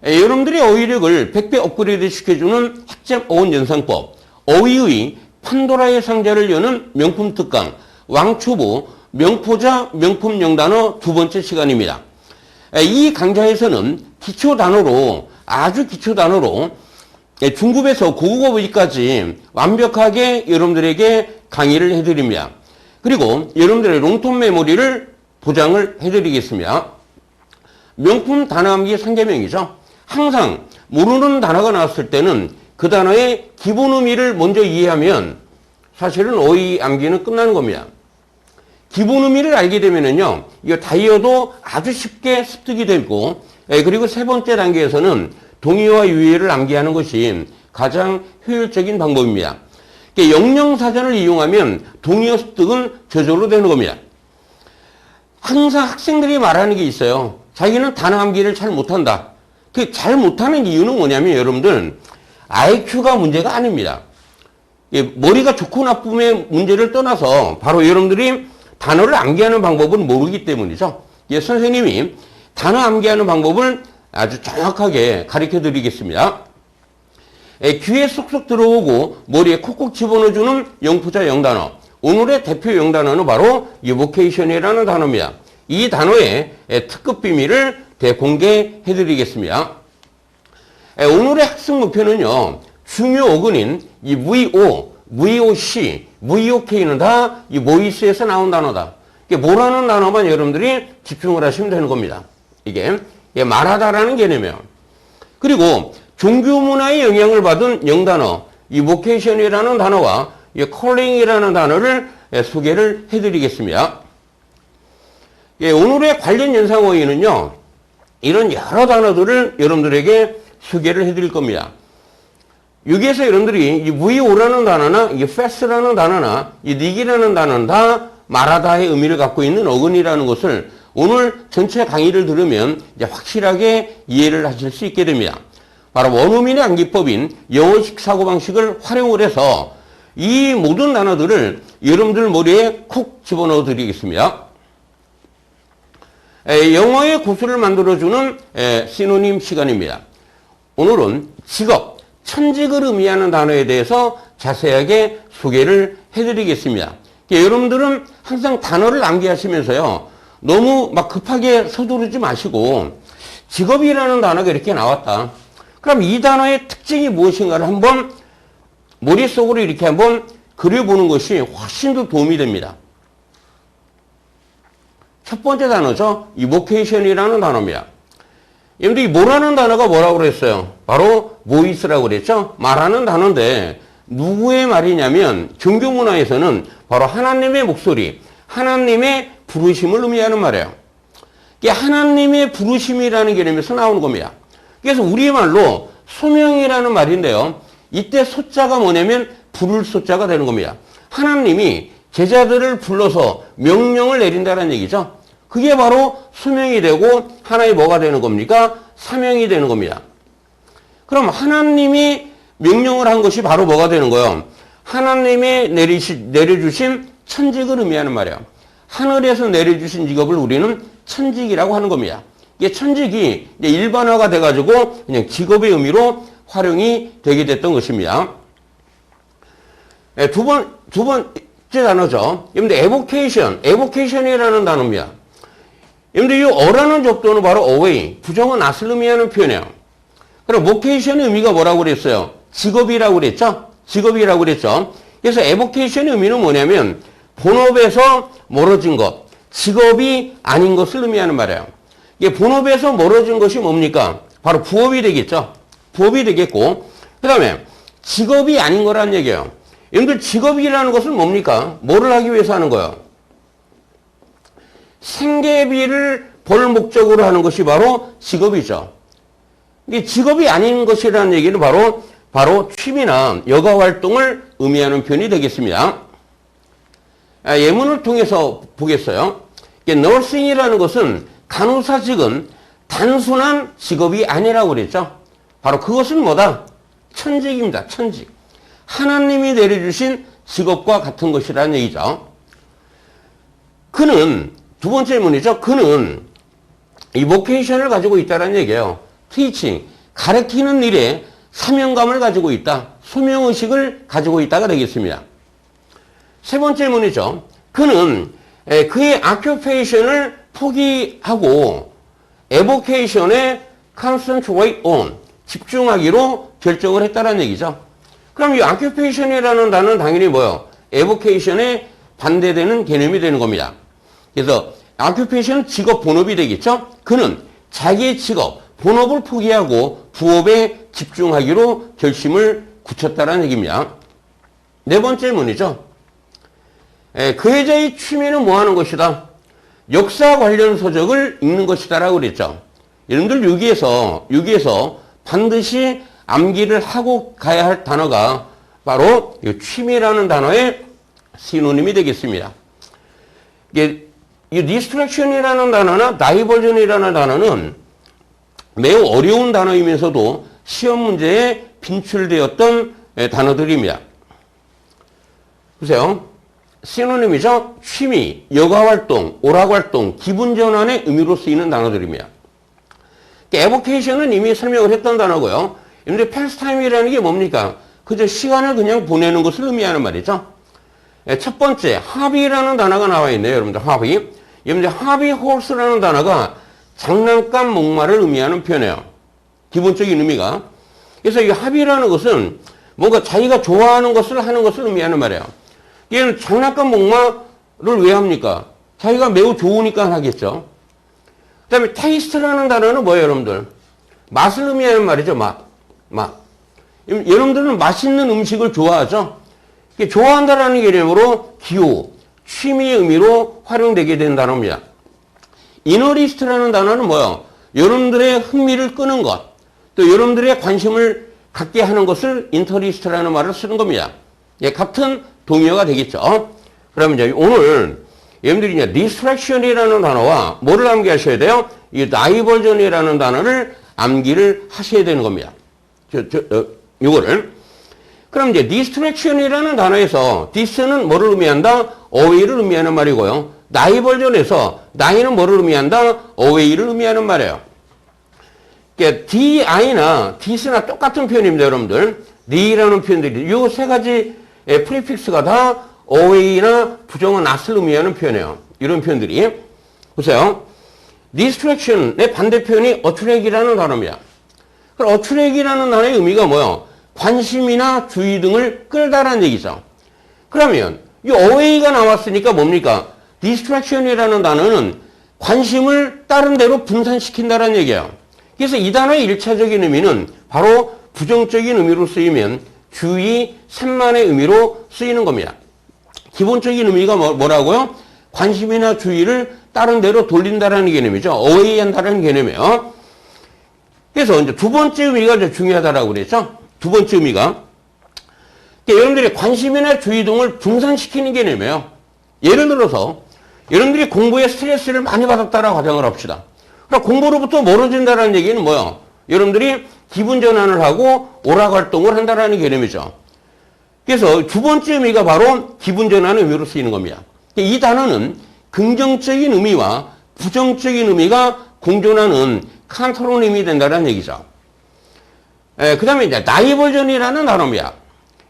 여러분들의 어휘력을 100배 업그레이드 시켜주는 학점 어원 연상법, 어휘의 판도라의 상자를 여는 명품 특강, 왕초보 명포자 명품 영단어 두 번째 시간입니다. 이 강좌에서는 기초 단어로, 아주 기초 단어로 중급에서 고급어휘까지 완벽하게 여러분들에게 강의를 해드립니다. 그리고 여러분들의 롱텀 메모리를 보장을 해드리겠습니다. 명품 단어 암기 상계명이죠. 항상 모르는 단어가 나왔을 때는 그 단어의 기본 의미를 먼저 이해하면 사실은 어휘 암기는 끝나는 겁니다. 기본 의미를 알게 되면은요, 이거 다이어도 아주 쉽게 습득이 되고, 그리고 세 번째 단계에서는 동의어와 유의어를 암기하는 것이 가장 효율적인 방법입니다. 영영사전을 이용하면 동의어 습득은 저절로 되는 겁니다. 항상 학생들이 말하는 게 있어요. 자기는 단어 암기를 잘 못한다. 그 잘 못하는 이유는 뭐냐면 여러분들 IQ가 문제가 아닙니다. 머리가 좋고 나쁨의 문제를 떠나서 바로 여러분들이 단어를 암기하는 방법을 모르기 때문이죠. 선생님이 단어 암기하는 방법을 아주 정확하게 가르쳐 드리겠습니다. 귀에 쏙쏙 들어오고 머리에 콕콕 집어넣어주는 영포자 영단어. 오늘의 대표 영단어는 바로 evocation이라는 단어입니다. 이 단어의 특급 비밀을 대공개해 드리겠습니다. 오늘의 학습 목표는요, 중요 어근인 이 VO, VOC, VOK는 다 이 모이스에서 나온 단어다. 이게 뭐라는 단어만 여러분들이 집중을 하시면 되는 겁니다. 이게 말하다라는 개념이에요. 그리고 종교 문화의 영향을 받은 영단어, evocation이라는 단어와 calling이라는 단어를 소개를 해드리겠습니다. 오늘의 관련 연상어휘는요, 이런 여러 단어들을 여러분들에게 소개를 해드릴 겁니다. 여기에서 여러분들이 이 VO라는 단어나 이 fast라는 단어나 이 nig이라는 단어는 다 말하다의 의미를 갖고 있는 어근이라는 것을 오늘 전체 강의를 들으면 이제 확실하게 이해를 하실 수 있게 됩니다. 바로 원어민의 암기법인 영어식 사고방식을 활용을 해서 이 모든 단어들을 여러분들 머리에 콕 집어넣어 드리겠습니다. 영어의 고수를 만들어주는 시노님 시간입니다. 오늘은 직업, 천직을 의미하는 단어에 대해서 자세하게 소개를 해드리겠습니다. 여러분들은 항상 단어를 암기하시면서요, 너무 막 급하게 서두르지 마시고 직업이라는 단어가 이렇게 나왔다. 그럼 이 단어의 특징이 무엇인가를 한번 머릿속으로 이렇게 한번 그려보는 것이 훨씬 더 도움이 됩니다. 첫 번째 단어죠. evocation이라는 단어입니다. 여러분들 이 뭐라는 단어가 뭐라고 그랬어요? 바로 voice라고 그랬죠? 말하는 단어인데 누구의 말이냐면 종교 문화에서는 바로 하나님의 목소리, 하나님의 부르심을 의미하는 말이에요. 이게 하나님의 부르심이라는 개념에서 나오는 겁니다. 그래서 우리말로 소명이라는 말인데요. 이때 소자가 뭐냐면 부를 소자가 되는 겁니다. 하나님이 제자들을 불러서 명령을 내린다는 얘기죠. 그게 바로 소명이 되고 하나의 뭐가 되는 겁니까? 사명이 되는 겁니다. 그럼 하나님이 명령을 한 것이 바로 뭐가 되는 거예요? 하나님이 내려주신 천직을 의미하는 말이에요. 하늘에서 내려주신 직업을 우리는 천직이라고 하는 겁니다. 이게 천직이 이제 일반화가 돼가지고 그냥 직업의 의미로 활용이 되게 됐던 것입니다. 두 번째 단어죠. 여러분들 evocation이라는 단어입니다. 여러분들 이 어라는 접두어는 바로 away, 부정은 낫을 의미하는 표현이에요. 그럼 vocation의 의미가 뭐라고 그랬어요? 직업이라고 그랬죠? 직업이라고 그랬죠? 그래서 evocation의 의미는 뭐냐면 본업에서 멀어진 것, 직업이 아닌 것을 의미하는 말이에요. 이게 본업에서 멀어진 것이 뭡니까? 바로 부업이 되겠죠? 부업이 되겠고, 그 다음에 직업이 아닌 거란 얘기예요. 여러분들 직업이라는 것은 뭡니까? 뭐를 하기 위해서 하는 거예요? 생계비를 벌 목적으로 하는 것이 바로 직업이죠. 이게 직업이 아닌 것이라는 얘기는 바로 취미나 여가 활동을 의미하는 표현이 되겠습니다. 예문을 통해서 보겠어요. nursing이라는 것은 간호사직은 단순한 직업이 아니라고 그랬죠. 바로 그것은 뭐다? 천직입니다. 천직. 하나님이 내려주신 직업과 같은 것이라는 얘기죠. 그는, 두 번째 문이죠. 그는 evocation을 가지고 있다는 얘기예요. teaching, 가르치는 일에 사명감을 가지고 있다. 소명의식을 가지고 있다가 되겠습니다. 세 번째 문이죠. 그는 그의 occupation을 포기하고 evocation에 concentrate on, 집중하기로 결정을 했다는 얘기죠. 그럼 이 occupation이라는 단어는 당연히 뭐요? evocation에 반대되는 개념이 되는 겁니다. 그래서 occupation은 직업, 본업이 되겠죠? 그는 자기의 직업, 본업을 포기하고 부업에 집중하기로 결심을 굳혔다는 얘기입니다. 네 번째 문이죠. 그 여자의 취미는 뭐 하는 것이다? 역사 관련 서적을 읽는 것이다라고 그랬죠. 여러분들 여기에서 반드시 암기를 하고 가야 할 단어가 바로 이 취미라는 단어의 시노님이 되겠습니다. 이 distraction이라는 단어나 diversion이라는 단어는 매우 어려운 단어이면서도 시험 문제에 빈출되었던 단어들입니다. 보세요. 시노님이죠. 취미, 여가활동, 오락활동, 기분전환의 의미로 쓰이는 단어들입니다. evocation은 이미 설명을 했던 단어고요. 근데 pastime이라는 게 뭡니까? 그저 시간을 그냥 보내는 것을 의미하는 말이죠. 첫 번째, hobby라는 단어가 나와 있네요. 여러분들, hobby. 여러분들, hobby horse라는 단어가 장난감 목마를 의미하는 표현이에요. 기본적인 의미가. 그래서 이 hobby라는 것은 뭔가 자기가 좋아하는 것을 하는 것을 의미하는 말이에요. 얘는 장난감 목마를 왜 합니까? 자기가 매우 좋으니까 하겠죠. 그 다음에 taste라는 단어는 뭐예요, 여러분들? 맛을 의미하는 말이죠, 맛. 여러분들은 맛있는 음식을 좋아하죠? 좋아한다라는 개념으로 기호, 취미의 의미로 활용되게 된 단어입니다. 이너리스트라는 단어는 뭐예요? 여러분들의 흥미를 끄는 것, 또 여러분들의 관심을 갖게 하는 것을 인터리스트라는 말을 쓰는 겁니다. 같은 동의어가 되겠죠. 그러면 이제 오늘 여러분들이 이제 distraction이라는 단어와 뭐를 암기하셔야 돼요? 이 diversion이라는 단어를 암기를 하셔야 되는 겁니다. 요거를. 그럼 이제 distraction이라는 단어에서 dis는 뭐를 의미한다? away를 의미하는 말이고요. diversion에서 di는 뭐를 의미한다? away를 의미하는 말이에요. 그러니까 di나 dis나 똑같은 표현입니다, 여러분들. di라는 표현들이 요 세 가지 프리픽스가 다 away나 부정어 not을 의미하는 표현이에요. 이런 표현들이. 보세요. distraction의 반대 표현이 attract이라는 단어입니다. 그럼 attract이라는 단어의 의미가 뭐예요? 관심이나 주의 등을 끌다라는 얘기죠. 그러면 이 away가 나왔으니까 뭡니까? distraction이라는 단어는 관심을 다른 데로 분산시킨다는 얘기예요. 그래서 이 단어의 1차적인 의미는 바로 부정적인 의미로 쓰이면 주의, 산만의 의미로 쓰이는 겁니다. 기본적인 의미가 뭐라고요? 관심이나 주의를 다른 데로 돌린다라는 개념이죠. away 한다는 개념이에요. 그래서 이제 두 번째 의미가 이제 중요하다라고 그랬죠. 두 번째 의미가. 그러니까 여러분들의 관심이나 주의 등을 분산시키는 개념이에요. 예를 들어서 여러분들이 공부에 스트레스를 많이 받았다라고 가정을 합시다. 그럼 공부로부터 멀어진다는 얘기는 뭐예요? 여러분들이 기분 전환을 하고 오락 활동을 한다는 개념이죠. 그래서 두 번째 의미가 바로 기분 전환의 의미로 쓰이는 겁니다. 이 단어는 긍정적인 의미와 부정적인 의미가 공존하는 컨트롤임이 된다는 얘기죠. 그 다음에 이제 diversion이라는 단어입니다.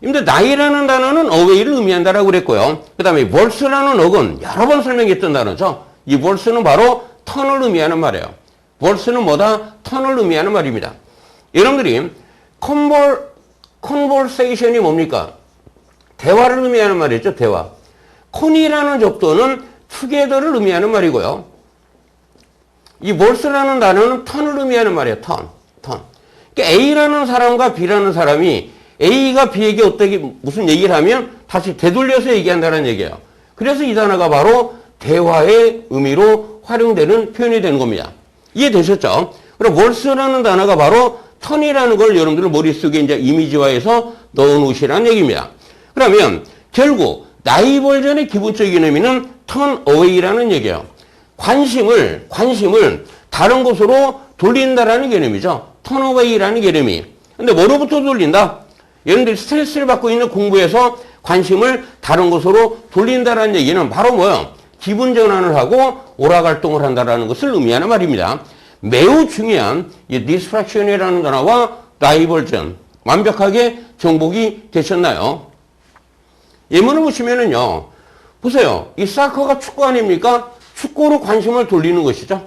근데 나이라는 단어는 away를 의미한다라고 그랬고요. 그 다음에 verse라는 어근 여러 번 설명했던 단어죠. 이 verse는 바로 턴을 의미하는 말이에요. verse는 뭐다? 턴을 의미하는 말입니다. 여러분들이 conversation이 뭡니까? 대화를 의미하는 말이죠. 대화. con이라는 접두는 together를 의미하는 말이고요. 이 verse라는 단어는 턴을 의미하는 말이에요. 턴. 그러니까 A라는 사람과 B라는 사람이 A가 B에게 어떻게 무슨 얘기를 하면 다시 되돌려서 얘기한다는 얘기예요. 그래서 이 단어가 바로 대화의 의미로 활용되는 표현이 되는 겁니다. 이해되셨죠? 그럼 verse라는 단어가 바로 턴이라는 걸 여러분들 머릿속에 이제 이미지화해서 넣어놓으시라는 얘기입니다. 그러면 결국 diversion의 기본적인 의미는 turn away라는 얘기예요. 관심을 다른 곳으로 돌린다라는 개념이죠. turn away라는 개념이. 근데 뭐로부터 돌린다? 여러분들이 스트레스를 받고 있는 공부에서 관심을 다른 곳으로 돌린다라는 얘기는 바로 뭐예요? 기분 전환을 하고 오락 활동을 한다라는 것을 의미하는 말입니다. 매우 중요한 이 distraction이라는 단어와 diversion 완벽하게 정복이 되셨나요? 예문을 보시면은요. 보세요. 이 사커가 축구 아닙니까? 축구로 관심을 돌리는 것이죠.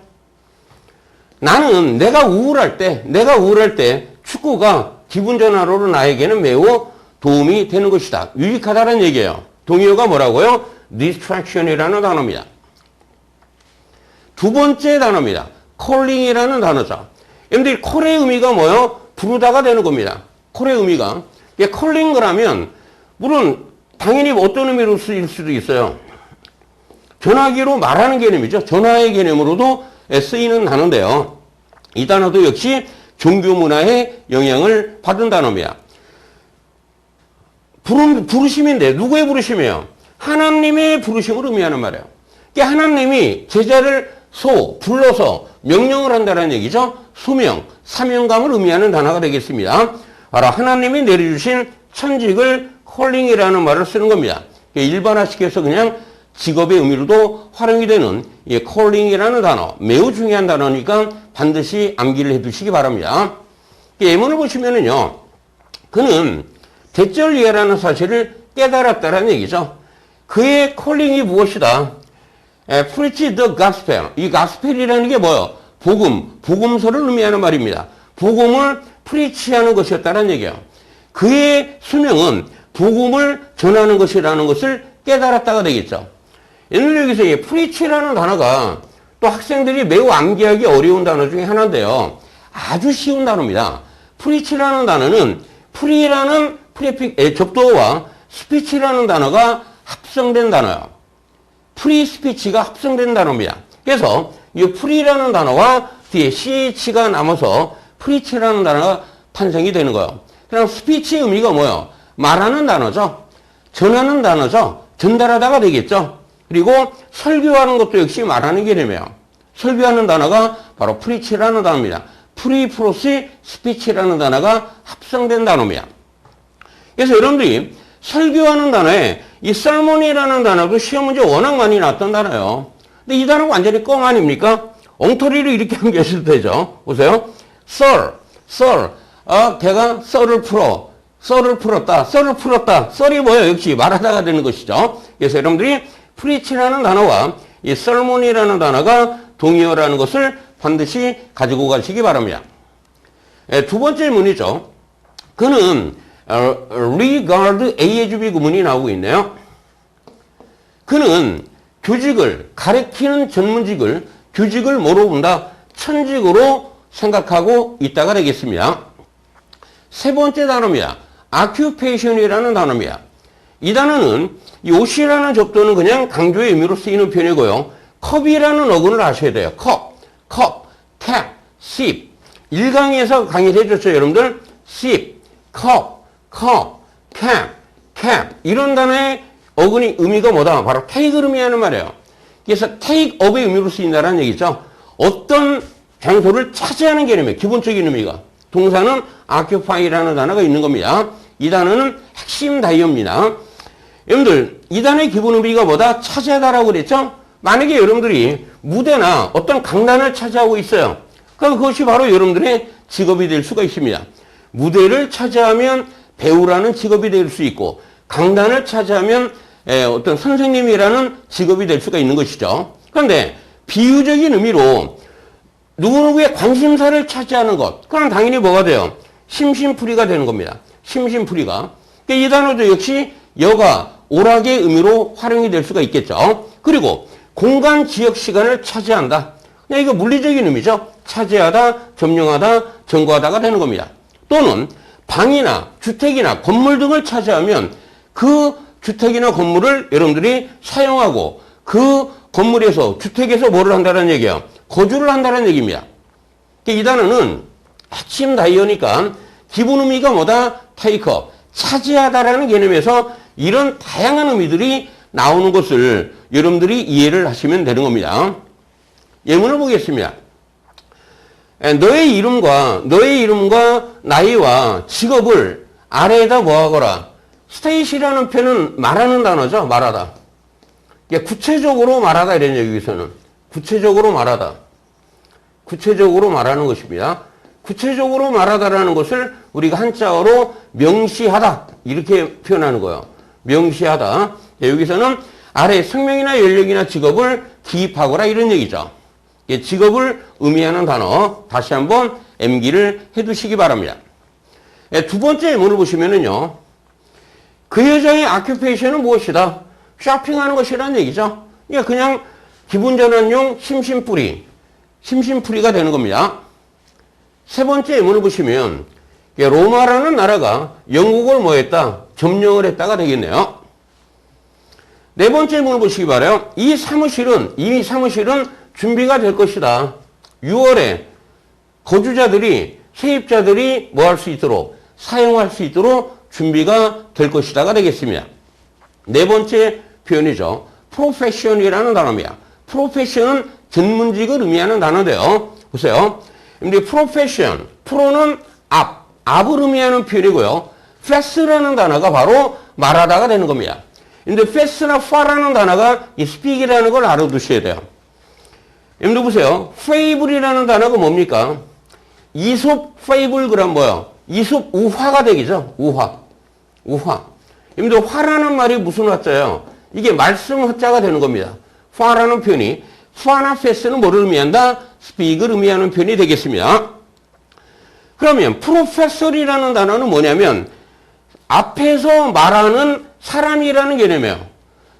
나는 내가 우울할 때 축구가 기분 전환으로 나에게는 매우 도움이 되는 것이다. 유익하다는 얘기예요. 동의어가 뭐라고요? distraction이라는 단어입니다. 두 번째 단어입니다. calling이라는 단어죠. 여러분들 call의 의미가 뭐예요? 부르다가 되는 겁니다. call의 의미가. calling 그러면 물론 당연히 어떤 의미로 쓰일 수도 있어요. 전화기로 말하는 개념이죠. 전화의 개념으로도 쓰이는 단어인데요. 이 단어도 역시 종교 문화의 영향을 받은 단어입니다. 부르심인데 누구의 부르심이에요? 하나님의 부르심을 의미하는 말이에요. 그러니까 하나님이 제자를 불러서 명령을 한다는 얘기죠. 소명, 사명감을 의미하는 단어가 되겠습니다. 바로 하나님이 내려주신 천직을 콜링이라는 말을 쓰는 겁니다. 일반화시켜서 그냥 직업의 의미로도 활용이 되는 이 콜링이라는 단어, 매우 중요한 단어니까 반드시 암기를 해두시기 바랍니다. 예문을 보시면은요, 그는 대절 이해라는 사실을 깨달았다는 얘기죠. 그의 콜링이 무엇이다? preach the gospel. 이 gospel이라는 게 뭐예요? 복음서를 의미하는 말입니다. 복음을 프리치하는 것이었다는 얘기예요. 그의 수명은 복음을 전하는 것이라는 것을 깨달았다가 되겠죠. 옛날 여기서 이 프리치라는 단어가 또 학생들이 매우 암기하기 어려운 단어 중에 하나인데요. 아주 쉬운 단어입니다. 프리치라는 단어는 프리라는 접두어와 스피치라는 단어가 합성된 단어예요. 프리 스피치가 합성된 단어입니다. 그래서 이 프리라는 단어와 뒤에 ch가 남아서 프리치라는 단어가 탄생이 되는 거예요. 그럼 스피치의 의미가 뭐예요? 말하는 단어죠. 전하는 단어죠. 전달하다가 되겠죠. 그리고 설교하는 것도 역시 말하는 개념이에요. 설교하는 단어가 바로 프리치라는 단어입니다. 프리 플러스 스피치라는 단어가 합성된 단어입니다. 그래서 여러분들이 설교하는 단어에 이 sermon이라는 단어도 시험 문제 워낙 많이 나왔던 단어예요. 근데 이 단어가 완전히 껌 아닙니까? 엉터리를 이렇게 암기하셔도 되죠. 보세요. 썰. 걔가 썰을 풀었다. 썰이 뭐예요? 역시 말하다가 되는 것이죠. 그래서 여러분들이 프리치라는 단어와 이 sermon이라는 단어가 동의어라는 것을 반드시 가지고 가시기 바랍니다. 두 번째 문이죠. 그는 regard A의 주비 구문이 나오고 있네요. 그는 교직을 가리키는 전문직을 교직을 뭐로 본다? 천직으로 생각하고 있다가 되겠습니다. 세 번째 단어입니다. occupation이라는 단어입니다. 이 단어는 이 옷이라는 접두는 그냥 강조의 의미로 쓰이는 표현이고요. 컵이라는 어근을 아셔야 돼요. 컵, 캡, sip. 1강에서 강의를 해줬죠, 여러분들. sip, 컵, 캡. 이런 단어의 어근이 의미가 뭐다? 바로 take를 의미하는 말이에요. 그래서 take up의 의미로 쓰인다는 얘기죠. 어떤 장소를 차지하는 개념이에요. 기본적인 의미가. 동사는 occupy라는 단어가 있는 겁니다. 이 단어는 핵심 다이어입니다. 여러분들, 이 단어의 기본 의미가 뭐다? 차지하다라고 그랬죠? 만약에 여러분들이 무대나 어떤 강단을 차지하고 있어요. 그럼 그것이 바로 여러분들의 직업이 될 수가 있습니다. 무대를 차지하면 배우라는 직업이 될 수 있고, 강단을 차지하면 어떤 선생님이라는 직업이 될 수가 있는 것이죠. 그런데 비유적인 의미로 누구누구의 관심사를 차지하는 것, 그럼 당연히 뭐가 돼요? 심심풀이가 되는 겁니다. 심심풀이가. 이 단어도 역시 여가, 오락의 의미로 활용이 될 수가 있겠죠. 그리고 공간, 지역, 시간을 차지한다. 그냥 이거 물리적인 의미죠. 차지하다, 점령하다, 점거하다가 되는 겁니다. 또는 방이나 주택이나 건물 등을 차지하면 그 주택이나 건물을 여러분들이 사용하고 그 건물에서, 주택에서 뭐를 한다는 얘기예요? 거주를 한다는 얘기입니다. 이 단어는 핵심 다이어니까 기본 의미가 뭐다? take up. 차지하다라는 개념에서 이런 다양한 의미들이 나오는 것을 여러분들이 이해를 하시면 되는 겁니다. 예문을 보겠습니다. 너의 이름과 나이와 직업을 아래에다 뭐하거라. state이라는 표현은 말하는 단어죠. 말하다. 구체적으로 말하다 이런 얘기에서는 구체적으로 말하다. 구체적으로 말하는 것입니다. 구체적으로 말하다라는 것을 우리가 한자어로 명시하다 이렇게 표현하는 거예요. 명시하다. 여기서는 아래 성명이나 연령이나 직업을 기입하거라 이런 얘기죠. 직업을 의미하는 단어 다시 한번 암기를 해두시기 바랍니다. 두 번째 예문을 보시면은요. 그 여자의 아큐페이션은 무엇이다? 쇼핑하는 것이라는 얘기죠. 그냥 기분 전환용 심심풀이가 되는 겁니다. 세 번째 예문을 보시면 로마라는 나라가 영국을 뭐 했다? 점령을 했다가 되겠네요. 네 번째 예문을 보시기 바라요. 이 사무실은 준비가 될 것이다. 6월에 거주자들이 세입자들이 뭐 할 수 있도록 사용할 수 있도록 준비가 될 것이다가 되겠습니다. 네 번째 표현이죠. 프로페션이라는 단어입니다. 프로페션은 전문직을 의미하는 단어인데요. 보세요. 근데 프로페션, 프로는 앞을 의미하는 표현이고요. 패스라는 단어가 바로 말하다가 되는 겁니다. 근데 패스나 파라는 단어가 이 스픽이라는 걸 알아두셔야 돼요. 여러분들 보세요. 페이블이라는 단어가 뭡니까? 이솝 페이블 그럼 뭐요? 이솝 우화가 되겠죠? 우화. 여러분들 화라는 말이 무슨 화자예요? 이게 말씀 화자가 되는 겁니다. 화라는 표현이 파나 패스는 뭐를 의미한다? 스픽을 의미하는 표현이 되겠습니다. 그러면 프로페서리라는 단어는 뭐냐면 앞에서 말하는 사람이라는 개념이에요.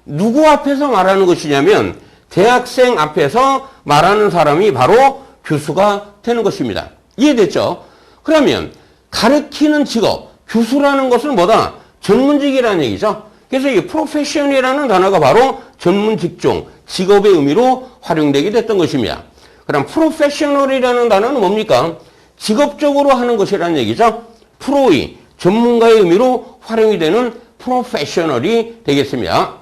누구 앞에서 말하는 것이냐면 대학생 앞에서 말하는 사람이 바로 교수가 되는 것입니다. 이해됐죠? 그러면 가르치는 직업, 교수라는 것은 뭐다? 전문직이라는 얘기죠. 그래서 이 프로페션이라는 단어가 바로 전문 직종, 직업의 의미로 활용되게 됐던 것입니다. 그럼 프로페셔널이라는 단어는 뭡니까? 직업적으로 하는 것이라는 얘기죠. 프로의, 전문가의 의미로 활용이 되는 프로페셔널이 되겠습니다.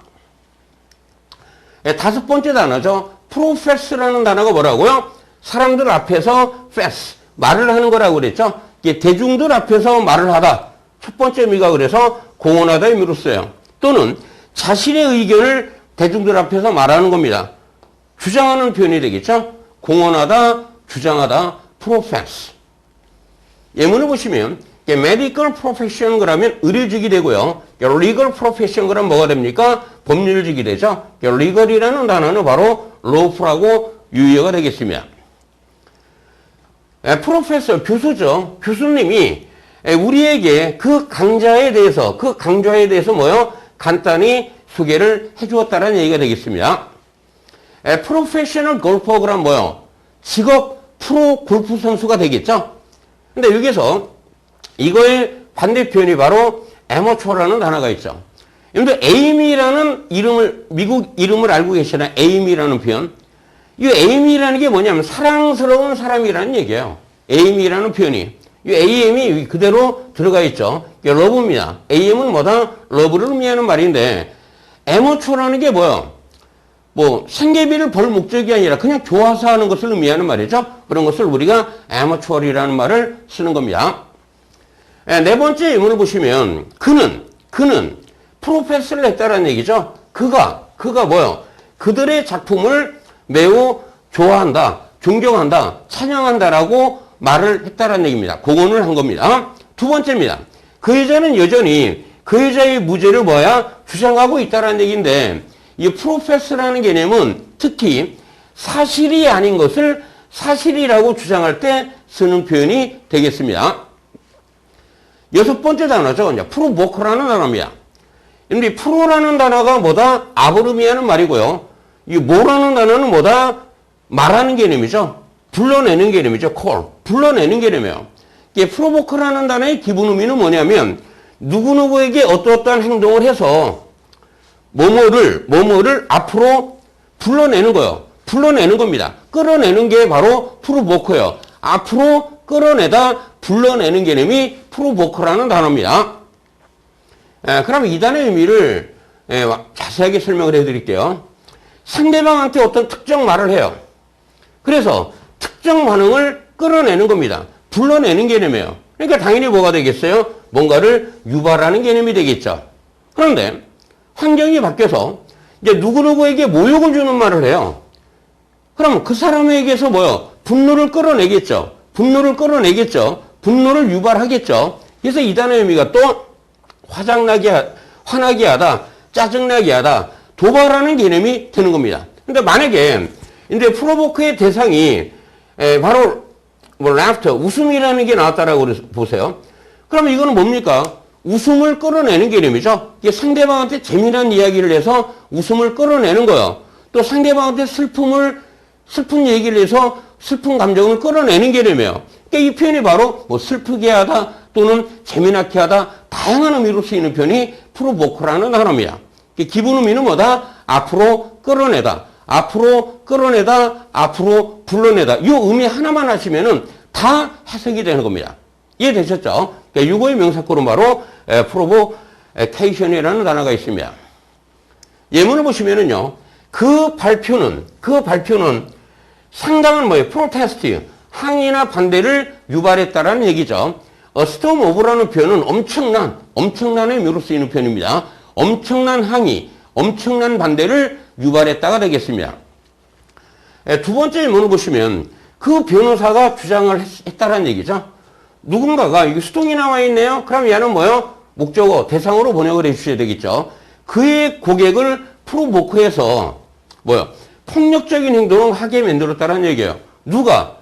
다섯 번째 단어죠. 프로페스라는 단어가 뭐라고요? 사람들 앞에서 패스, 말을 하는 거라고 그랬죠. 대중들 앞에서 말을 하다. 첫 번째 의미가 그래서 공언하다 의미로 써요. 또는 자신의 의견을 대중들 앞에서 말하는 겁니다. 주장하는 표현이 되겠죠. 공언하다, 주장하다, 프로페스. 예문을 보시면 medical profession 그러면 의료직이 되고요. legal profession 그러면 뭐가 됩니까? 법률직이 되죠. legal이라는 단어는 바로 lawful하고 유효가 되겠습니다. 프로페서 교수죠. 교수님이 우리에게 그 강좌에 대해서 뭐요? 간단히 소개를 해주었다는 얘기가 되겠습니다. 프로페셔널 골퍼 그럼 뭐요? 직업 프로 골프 선수가 되겠죠. 근데 여기서 이거의 반대 표현이 바로 애머추어라는 단어가 있죠. 여러분들 에이미라는 미국 이름을 알고 계시나요? 에이미라는 표현. 이 에이미라는 게 뭐냐면 사랑스러운 사람이라는 얘기예요. 에이미라는 표현이. 이 AM이 그대로 들어가 있죠. 이게 러브입니다. AM은 뭐다? 러브를 의미하는 말인데 애머추어라는 게 뭐예요? 생계비를 벌 목적이 아니라 그냥 좋아서 하는 것을 의미하는 말이죠. 그런 것을 우리가 애머추어리라는 말을 쓰는 겁니다. 네 번째 예문을 보시면 그는 프로페스를 했다라는 얘기죠. 그가 뭐예요? 그들의 작품을 매우 좋아한다, 존경한다, 찬양한다라고 말을 했다라는 얘기입니다. 공언을 한 겁니다. 두 번째입니다. 그 여자는 여전히 그 여자의 무죄를 주장하고 있다라는 얘기인데 이 프로페스라는 개념은 특히 사실이 아닌 것을 사실이라고 주장할 때 쓰는 표현이 되겠습니다. 여섯 번째 단어죠. 프로보커라는 단어입니다. 근데 프로라는 단어가 뭐다? 앞을 의미하는 말이고요. 이 뭐라는 단어는 뭐다? 말하는 개념이죠. 불러내는 개념이죠. call. 불러내는 개념이에요. 프로보커라는 단어의 기본 의미는 뭐냐면 누구누구에게 어떠어떠한 행동을 해서 뭐뭐를 앞으로 불러내는 거예요. 불러내는 겁니다. 끌어내는 게 바로 프로보커예요. 앞으로 끌어내다 불러내는 개념이 프로보커라는 단어입니다. 그럼 이 단어의 의미를 자세하게 설명을 해드릴게요. 상대방한테 어떤 특정 말을 해요. 그래서 특정 반응을 끌어내는 겁니다. 불러내는 개념이에요. 그러니까 당연히 뭐가 되겠어요? 뭔가를 유발하는 개념이 되겠죠. 그런데 환경이 바뀌어서 이제 누구누구에게 모욕을 주는 말을 해요. 그럼 그 사람에게서 분노를 끌어내겠죠. 분노를 끌어내겠죠. 분노를 유발하겠죠. 그래서 이 단어의 의미가 또 화나게 하다, 짜증나게 하다, 도발하는 개념이 되는 겁니다. 근데 만약에 이제 프로보크의 대상이 바로 laughter, 웃음이라는 게 나왔다라고 보세요. 그러면 이거는 뭡니까? 웃음을 끌어내는 개념이죠. 이게 상대방한테 재미난 이야기를 해서 웃음을 끌어내는 거예요. 또 상대방한테 슬픈 얘기를 해서 슬픈 감정을 끌어내는 개념이에요. 그러니까 이 표현이 바로 뭐 슬프게 하다 또는 재미나게 하다 다양한 의미로 쓰이는 표현이 프로보크라는 단어입니다. 기본 의미는 뭐다? 앞으로 끌어내다. 앞으로 끌어내다, 앞으로 불러내다. 이 의미 하나만 하시면은 다 해석이 되는 겁니다. 이해되셨죠? 그러니까 유고의 명사구는 바로 provocation이라는 단어가 있습니다. 예문을 보시면은요, 그 발표는 상당한 protest, 항의나 반대를 유발했다라는 얘기죠. storm of라는 표현은 엄청난 의미로 쓰이는 표현입니다. 엄청난 항의, 엄청난 반대를 유발했다가 되겠습니다. 두 번째 예문을 보시면 그 변호사가 주장을 했다라는 얘기죠. 누군가가 여기 수동이 나와 있네요. 그럼 얘는 뭐요? 목적어, 대상으로 번역을 해주셔야 되겠죠. 그의 고객을 프로보크해서 폭력적인 행동을 하게 만들었다는 얘기예요. 누가?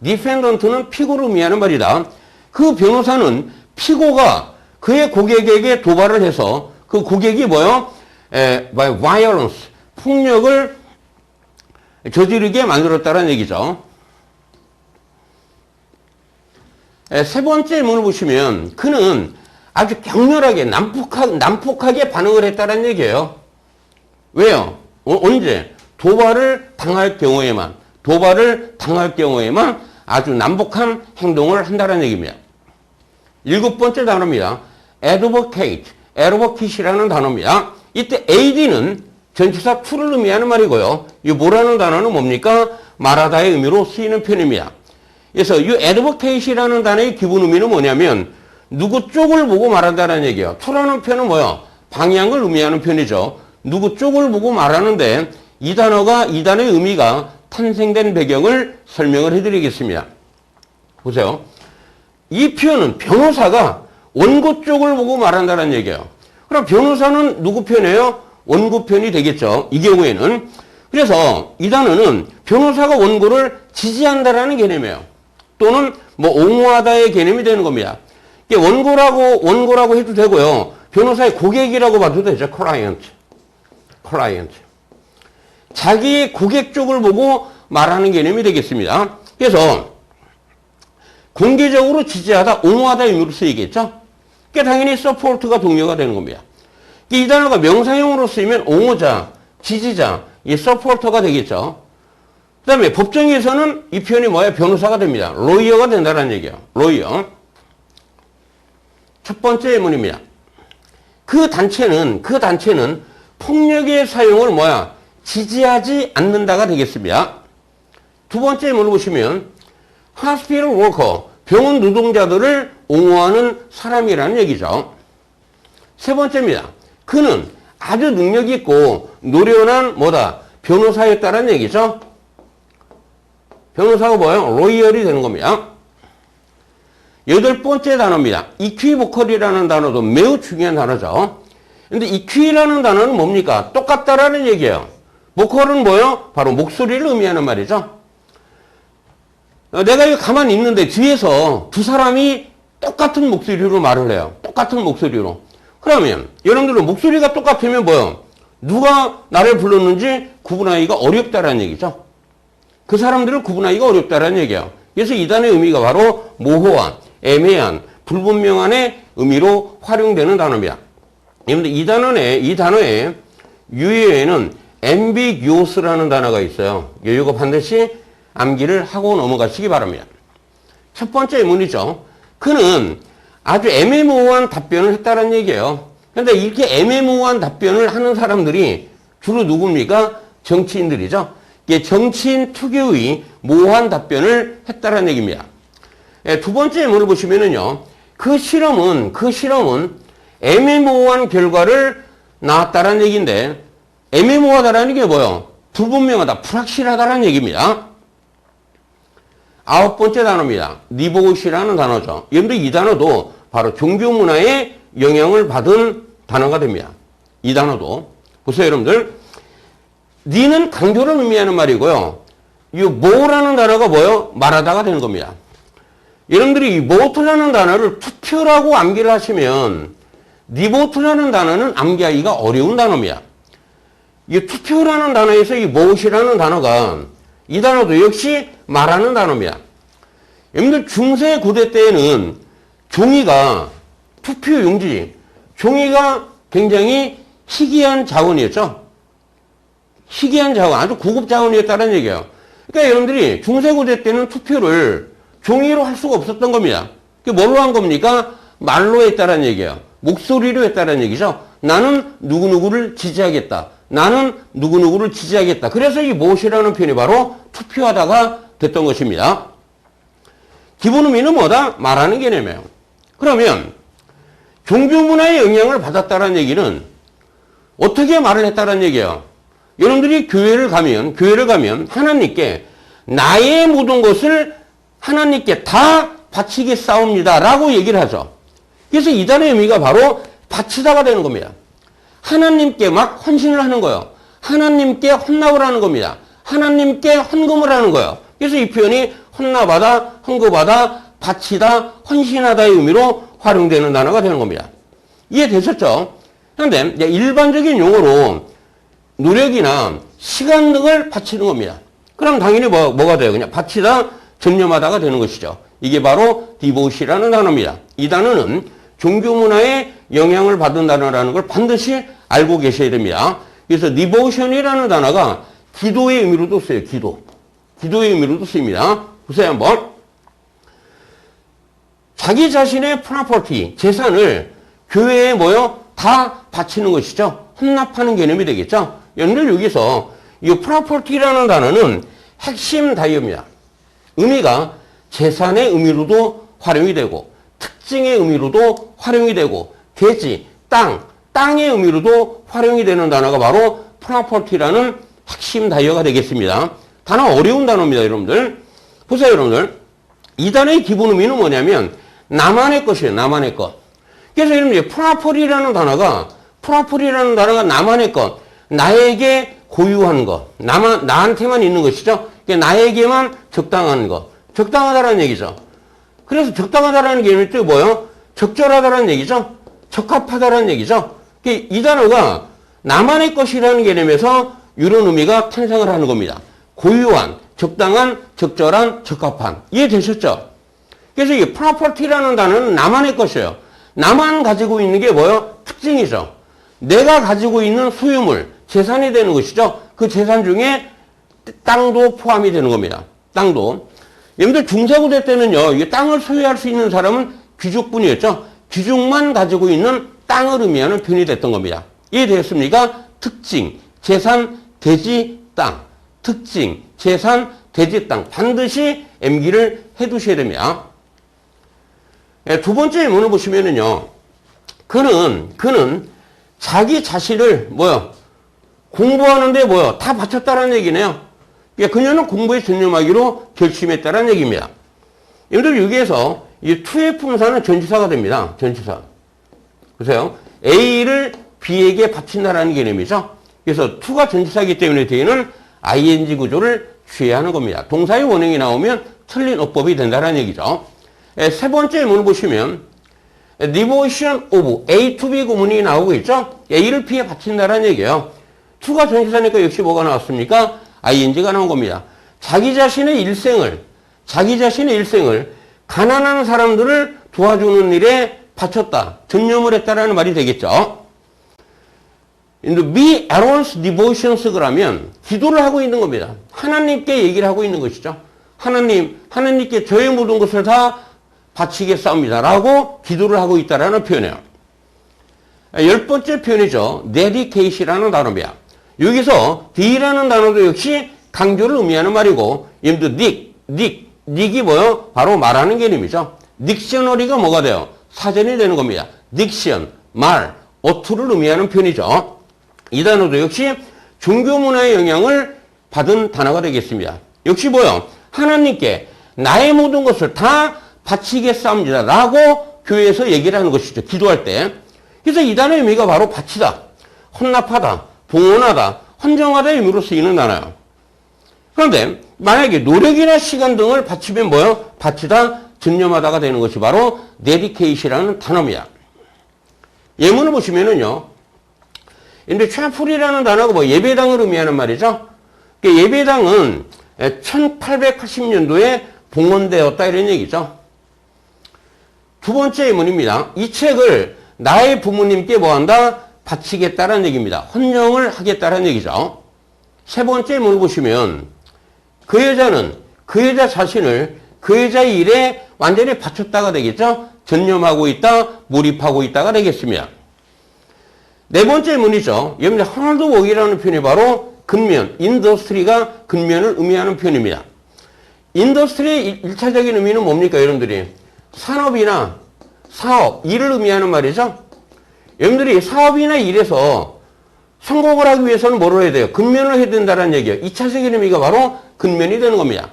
디펜던트는 피고를 의미하는 말이다. 그 변호사는 피고가 그의 고객에게 도발을 해서 그 고객이 violence, 폭력을 저지르게 만들었다는 얘기죠. 세 번째 예문을 보시면 그는 아주 격렬하게 난폭하게 반응을 했다는 얘기예요. 왜요? 언제? 도발을 당할 경우에만 아주 난폭한 행동을 한다는 얘기입니다. 일곱 번째 단어입니다. advocate이라는 단어입니다. 이때 ad는 전치사 to를 의미하는 말이고요. 이 뭐라는 단어는 뭡니까? 말하다의 의미로 쓰이는 표현입니다. 그래서 이 advocate이라는 단어의 기본 의미는 뭐냐면 누구 쪽을 보고 말한다는 얘기예요. to라는 표현은 방향을 의미하는 표현이죠. 누구 쪽을 보고 말하는데 이 단어의 의미가 탄생된 배경을 설명을 해드리겠습니다. 보세요. 이 표현은 변호사가 원고 쪽을 보고 말한다는 얘기예요. 그럼 변호사는 누구 편이에요? 원고 편이 되겠죠. 이 경우에는. 그래서 이 단어는 변호사가 원고를 지지한다라는 개념이에요. 또는 옹호하다의 개념이 되는 겁니다. 이게 원고라고 해도 되고요. 변호사의 고객이라고 봐도 되죠. 클라이언트. 자기의 고객 쪽을 보고 말하는 개념이 되겠습니다. 그래서 공개적으로 지지하다, 옹호하다 의미로 쓰이겠죠. 그러니까 당연히 support가 동료가 되는 겁니다. 이 단어가 명사형으로 쓰이면 옹호자, 지지자, 이 supporter가 되겠죠. 그 다음에 법정에서는 이 표현이 변호사가 됩니다. lawyer가 된다는 얘기예요. lawyer. 첫 번째 예문입니다. 그 단체는 폭력의 사용을 지지하지 않는다가 되겠습니다. 두 번째 예문을 보시면 hospital worker, 병원 노동자들을 옹호하는 사람이라는 얘기죠. 세 번째입니다. 그는 아주 능력 있고 노련한 변호사였다는 얘기죠. 변호사가 로이얼이 되는 겁니다. 여덟 번째 단어입니다. 이퀴보컬이라는 단어도 매우 중요한 단어죠. 근데 이퀴라는 단어는 뭡니까? 똑같다라는 얘기예요. 보컬은 바로 목소리를 의미하는 말이죠. 내가 여기 가만히 있는데 뒤에서 두 사람이 똑같은 목소리로 말을 해요. 똑같은 목소리로. 그러면 여러분들은 목소리가 똑같으면 누가 나를 불렀는지 구분하기가 어렵다라는 얘기죠. 그 사람들을 구분하기가 어렵다라는 얘기예요. 그래서 이 단어의 의미가 바로 모호한, 애매한, 불분명한의 의미로 활용되는 단어입니다. 여러분들 이 단어의 유의어에는 ambiguous라는 단어가 있어요. 이거 반드시 암기를 하고 넘어가시기 바랍니다. 첫 번째 예문이죠. 그는 아주 애매모호한 답변을 했다는 얘기예요. 그런데 이렇게 애매모호한 답변을 하는 사람들이 주로 누굽니까? 정치인들이죠. 이게 정치인 특유의 모호한 답변을 했다는 얘기입니다. 두 번째 예문을 보시면은요. 그 실험은 애매모호한 결과를 낳았다는 얘기인데 애매모호하다라는 게 불분명하다, 불확실하다라는 얘기입니다. 아홉 번째 단어입니다. 디보시라는 단어죠. 여러분들 이 단어도 바로 종교 문화에 영향을 받은 단어가 됩니다. 이 단어도. 보세요, 여러분들. 니는 강조를 의미하는 말이고요. 이 뭐라는 단어가 뭐요? 말하다가 되는 겁니다. 여러분들이 이 뭐트라는 단어를 투표라고 암기를 하시면 디보트라는 단어는 암기하기가 어려운 단어입니다. 이 투표라는 단어에서 이 무엇이라는 단어가 이 단어도 역시 말하는 단어입니다. 여러분들 중세 고대 때에는 종이가 투표 용지, 종이가 굉장히 희귀한 자원이었죠. 희귀한 자원, 아주 고급 자원이었다는 얘기예요. 그러니까 여러분들이 중세 고대 때는 투표를 종이로 할 수가 없었던 겁니다. 그게 뭘로 한 겁니까? 말로 했다는 얘기예요. 목소리로 했다는 얘기죠. 나는 누구누구를 지지하겠다. 나는 누구누구를 지지하겠다. 그래서 이 무엇이라는 표현이 바로 투표하다가 됐던 것입니다. 기본 의미는 뭐다? 말하는 개념이에요. 그러면 종교 문화의 영향을 받았다는 얘기는 어떻게 말을 했다는 얘기예요? 여러분들이 교회를 가면 하나님께 나의 모든 것을 하나님께 다 바치겠사옵니다 라고 얘기를 하죠. 그래서 이 단어의 의미가 바로 바치다가 되는 겁니다. 하나님께 막 헌신을 하는 거예요. 하나님께 헌납을 하는 겁니다. 하나님께 헌금을 하는 거예요. 그래서 이 표현이 헌납하다, 헌금하다, 바치다, 헌신하다의 의미로 활용되는 단어가 되는 겁니다. 이해되셨죠? 그런데 일반적인 용어로 노력이나 시간 등을 바치는 겁니다. 그럼 당연히 뭐가 돼요? 그냥 바치다, 전념하다가 되는 것이죠. 이게 바로 디보시라는 단어입니다. 이 단어는 종교 문화에 영향을 받은 단어라는 걸 반드시 알고 계셔야 됩니다. 그래서 디보션이라는 단어가 기도의 의미로도 쓰여요. 기도의 의미로도 쓰입니다. 보세요 한번. 자기 자신의 프로퍼티, 재산을 교회에 다 바치는 것이죠. 헌납하는 개념이 되겠죠. 여러분들 여기서 이 프로퍼티라는 단어는 핵심 단어입니다. 의미가 재산의 의미로도 활용이 되고 특징의 의미로도 활용이 되고 대지, 땅의 의미로도 활용이 되는 단어가 바로 프로퍼티라는 핵심 단어가 되겠습니다. 단어 어려운 단어입니다, 여러분들. 보세요, 여러분들. 이 단어의 기본 의미는 뭐냐면 나만의 것이에요, 나만의 것. 그래서 여러분들 프로퍼티라는 단어가 나만의 것, 나에게 고유한 것, 나한테만 있는 것이죠. 나에게만 적당한 것, 적당하다라는 얘기죠. 그래서 적당하다라는 개념이 또 뭐예요? 적절하다라는 얘기죠. 적합하다라는 얘기죠. 이 단어가 나만의 것이라는 개념에서 이런 의미가 탄생을 하는 겁니다. 고유한, 적당한, 적절한, 적합한. 이해되셨죠? 그래서 이 프로퍼티라는 단어는 나만의 것이에요. 나만 가지고 있는 게 뭐예요? 특징이죠. 내가 가지고 있는 소유물, 재산이 되는 것이죠. 그 재산 중에 땅도 포함이 되는 겁니다. 땅도. 여러분들 중세고대 때는요, 이 땅을 소유할 수 있는 사람은 귀족뿐이었죠. 귀족만 가지고 있는 땅을 의미하는 표현이 됐던 겁니다. 이해되셨습니까? 특징, 재산, 대지, 땅. 특징, 재산, 대지, 땅. 반드시 암기를 해 두셔야 됩니다. 두 번째 질문을 보시면은요, 그는 자기 자신을 공부하는데 다 바쳤다는 얘기네요. 그녀는 공부에 전념하기로 결심했다는 얘기입니다. 여러분들 여기에서 이 to의 품사는 전치사가 됩니다. 전치사. 보세요. A를 B에게 바친다라는 개념이죠. 그래서 to가 전치사이기 때문에 뒤에는 ing 구조를 취해야 하는 겁니다. 동사의 원형이 나오면 틀린 어법이 된다는 얘기죠. 세 번째 문을 보시면 devotion of A to B 구문이 나오고 있죠. A를 B에 바친다는 얘기예요. to가 전치사니까 역시 뭐가 나왔습니까? ing가 나온 겁니다. 자기 자신의 일생을 가난한 사람들을 도와주는 일에 바쳤다, 전념을 했다라는 말이 되겠죠. be Aaron's devotions 그러면 기도를 하고 있는 겁니다. 하나님께 얘기를 하고 있는 것이죠. 하나님께 저의 모든 것을 다 바치겠사옵니다 라고 기도를 하고 있다라는 표현이에요. 10번째 표현이죠. dedication이라는 단어입니다. 여기서 D라는 단어도 역시 강조를 의미하는 말이고, 얘도 닉이 뭐요? 바로 말하는 개념이죠. 딕셔너리가 뭐가 돼요? 사전이 되는 겁니다. 딕션, 말, 어투를 의미하는 표현이죠. 이 단어도 역시 종교 문화의 영향을 받은 단어가 되겠습니다. 역시 뭐요? 하나님께 나의 모든 것을 다 바치겠사옵니다. 라고 교회에서 얘기를 하는 것이죠. 기도할 때. 그래서 이 단어의 의미가 바로 바치다, 헌납하다, 봉헌하다, 헌정하다의 의미로 쓰이는 단어예요. 그런데 만약에 노력이나 시간 등을 바치면 뭐요? 바치다, 전념하다가 되는 것이 바로 dedication이라는 단어입니다. 예문을 보시면은요. 근데 chapel이라는 단어가 뭐 예배당을 의미하는 말이죠. 예배당은 1880년도에 봉헌되었다 이런 얘기죠. 두 번째 예문입니다. 이 책을 나의 부모님께 뭐한다? 바치겠다라는 얘기입니다. 헌정을 하겠다라는 얘기죠. 세 번째 예문을 보시면 그 여자는 그 여자 자신을 그 여자의 일에 완전히 바쳤다가 되겠죠. 전념하고 있다, 몰입하고 있다가 되겠습니다. 네 번째 예문이죠. 여러분들 하드 워크라는 표현이 바로 근면, 인더스트리가 근면을 의미하는 표현입니다. 인더스트리의 1차적인 의미는 뭡니까, 여러분들이? 산업이나 사업, 일을 의미하는 말이죠. 여러분들이 사업이나 일에서 성공을 하기 위해서는 뭐를 해야 돼요? 근면을 해야 된다는 얘기예요. 2차적인 의미가 바로 근면이 되는 겁니다.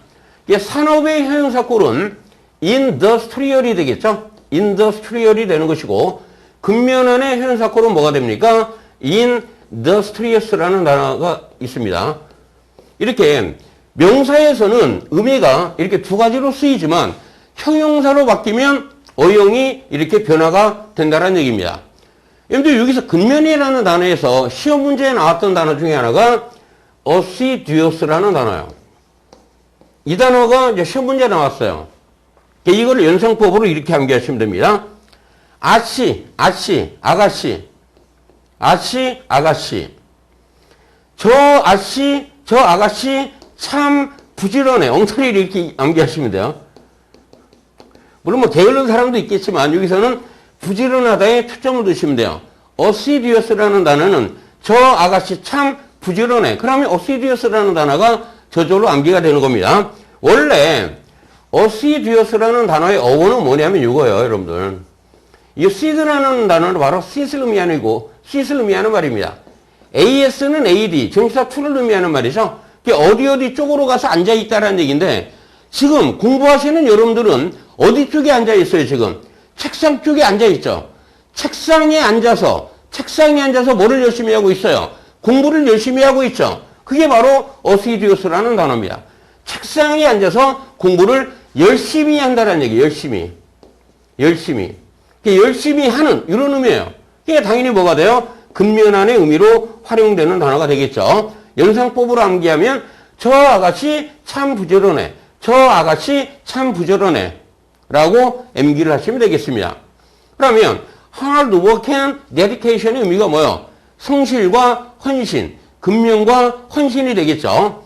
산업의 형용사꼴은 industrial이 되겠죠. industrial이 되는 것이고 근면 안에 형용사꼴은 뭐가 됩니까? industrious라는 단어가 있습니다. 이렇게 명사에서는 의미가 이렇게 두 가지로 쓰이지만 형용사로 바뀌면 어용이 이렇게 변화가 된다는 얘기입니다. 여러분들 여기서 근면이라는 단어에서 시험 문제에 나왔던 단어 중에 하나가 assiduous라는 단어예요. 이 단어가 이제 시험 문제에 나왔어요. 이걸 연상법으로 이렇게 암기하시면 됩니다. 아씨, 아가씨. 저 아가씨 참 부지런해. 엉터리를 이렇게 암기하시면 돼요. 물론 뭐 게으른 사람도 있겠지만 여기서는 부지런하다에 초점을 두시면 돼요. assiduous라는 단어는 저 아가씨 참 부지런해. 그러면 assiduous라는 단어가 저절로 암기가 되는 겁니다. 원래 assiduous라는 단어의 어원은 뭐냐면 이거예요, 여러분들. 이 seed라는 단어는 바로 sit을 의미하는 말입니다. as는 ad, 정치사 to를 의미하는 말이죠. 어디 쪽으로 가서 앉아있다라는 얘기인데 지금 공부하시는 여러분들은 어디 쪽에 앉아있어요, 지금? 책상 쪽에 앉아있죠. 책상에 앉아서 뭐를 열심히 하고 있어요? 공부를 열심히 하고 있죠. 그게 바로 assiduous라는 단어입니다. 책상에 앉아서 공부를 열심히 한다는 얘기예요. 열심히 하는 이런 의미예요. 이게 당연히 뭐가 돼요? 근면안의 의미로 활용되는 단어가 되겠죠. 연상법으로 암기하면 저 아가씨 참 부지런해. 라고 암기를 하시면 되겠습니다. 그러면 hard work and dedication의 의미가 뭐예요? 성실과 헌신, 근면과 헌신이 되겠죠.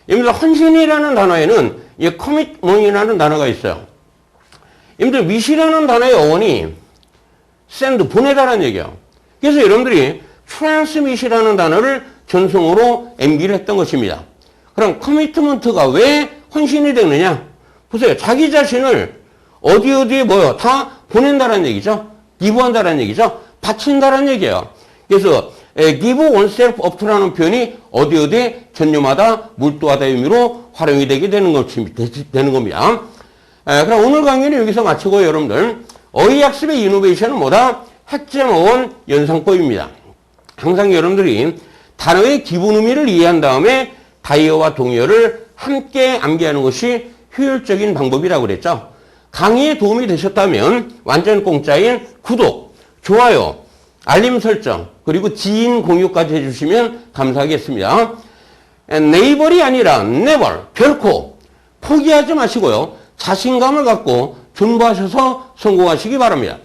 여러분들 헌신이라는 단어에는 commitment이라는 단어가 있어요. 여러분들 wish라는 단어의 어원이 send, 보내다라는 얘기예요. 그래서 여러분들이 transmit이라는 단어를 전송으로 암기를 했던 것입니다. 그럼 commitment가 왜 헌신이 되느냐? 보세요. 자기 자신을 어디에 다 보낸다라는 얘기죠. 기부한다라는 얘기죠. 바친다라는 얘기예요. 그래서 give oneself up라는 표현이 어디에 전념하다, 몰두하다의 의미로 활용이 되게 되는 겁니다. 그럼 오늘 강의는 여기서 마치고 여러분들 어휘학습의 이노베이션은 뭐다? 학점 어원 연상법입니다. 항상 여러분들이 단어의 기본 의미를 이해한 다음에 다이어와 동의어를 함께 암기하는 것이 효율적인 방법이라고 그랬죠. 강의에 도움이 되셨다면 완전 공짜인 구독, 좋아요, 알림 설정, 그리고 지인 공유까지 해주시면 감사하겠습니다. 네이버이 아니라 never, 결코 포기하지 마시고요. 자신감을 갖고 존버하셔서 성공하시기 바랍니다.